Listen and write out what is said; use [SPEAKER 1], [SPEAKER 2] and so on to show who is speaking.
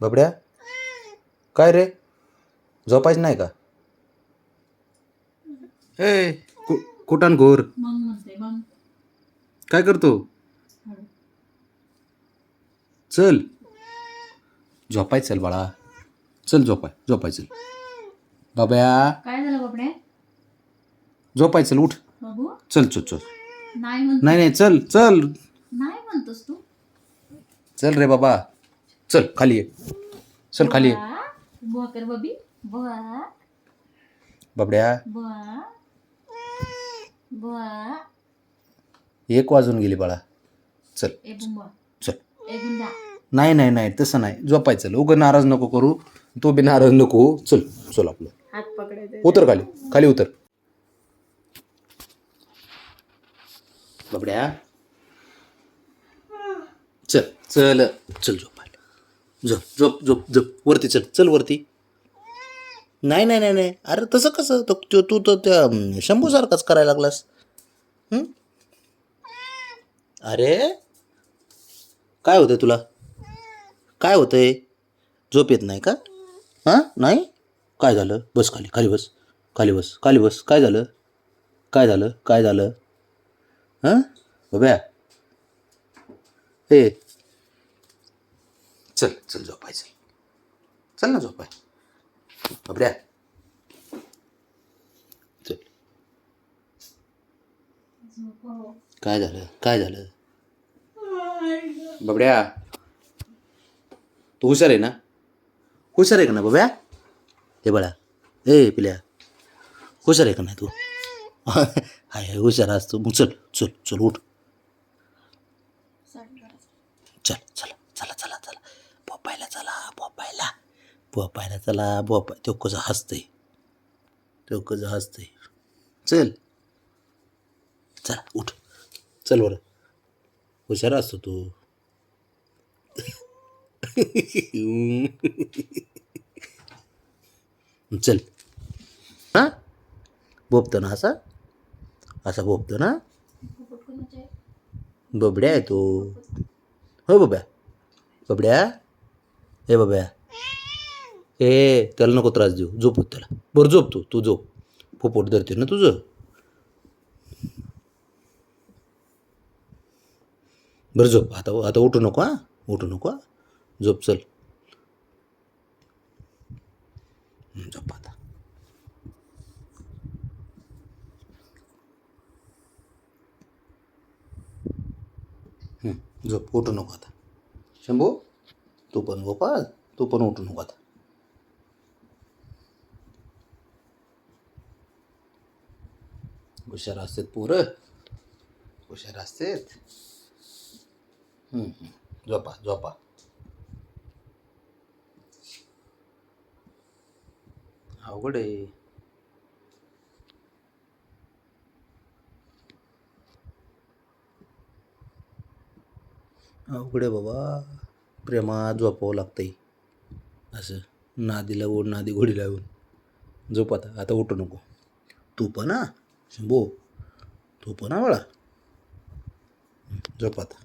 [SPEAKER 1] बबड्या, काय रे, झोपायचं नाही का? ए कुटान घोर काय करतो? चल झोपाय, चल बाळा, चल झोपाय चल. बाब्या,
[SPEAKER 2] काय झालं बाबड्या?
[SPEAKER 1] झोपाय चल, उठ,
[SPEAKER 2] बाबू
[SPEAKER 1] चल चल चल.
[SPEAKER 2] नाही म्हणतो.
[SPEAKER 1] नाही चल चल,
[SPEAKER 2] नाही म्हणतोस तू?
[SPEAKER 1] चल रे बाबा, चल खाली ये, चल खाली ये.
[SPEAKER 2] बुवा कर बबी, बुवा
[SPEAKER 1] बाबड्या,
[SPEAKER 2] बुवा बुवा.
[SPEAKER 1] 1 वाजून गेली बाळा, चल
[SPEAKER 2] ए बुंबा,
[SPEAKER 1] चल.
[SPEAKER 2] ए गुंडा.
[SPEAKER 1] नाही तसं नाही, झोपाय चल, उगं नाराज नको करू, तो बी नाराज नको हो. चल चल आपलं,
[SPEAKER 2] हात पकडायचे.
[SPEAKER 1] उतर खाली, खाली उतर. बाबड्या, चल चल चल झोपायला, झोप झोप झोप झोप, वरती चल, चल वरती. नाही अरे तसं कसं, तू तर त्या शंभू सारखाच करायला लागलास. अरे काय होतंय तुला? काय होतंय? झोप येत नाही का? हां नाही, काय झालं? बस खाली, खाली बस, खाली बस, खाली बस. काय झालं? काय झालं? काय झालं? हां बाब्या, ए चल चल झोपायचं, चल ना झोपाय. बाबड्या, चल. काय झालं? काय झालं? बाबड्या, तू हुशार आहे ना? हुशार आहे का ना बाब्या? हे बाळा, ए पिल्या, हुशार आहे का नाही तू? हाय हुशार असतो. मग चल चल चल, उठ, चल चला चला चला चला, बोपायला चला, बोपायला चला, तो कसं हसतंय, चल चला उठ, चल बरं, हुशार असतो तू. चल. हां बोबतो ना, असा बोबतो ना. बबड्या आहे तो. हो बबड्या, हे बबड्या, त्याला नको त्रास देऊ, झोप त्याला. बरं झोप, तू झोप, पोट धरते ना तुझं. बरं झोप, आता उठू नको, उठू नको, झोप, चल झोप आता. झोप, उठू नको आता. शंभू, तू पण गोपाळ, तू पण उठू नको आता. हुशार असतात पोरं, हुशार असतात. झोपा. अवघड आहे. अवघड आहे बाबा, प्रेमात झोपावं लागतंय, असं नादी घोडी लावून. झोप आता उठू नको. तू पण शंभू, तू पण बाळा, झोप आता.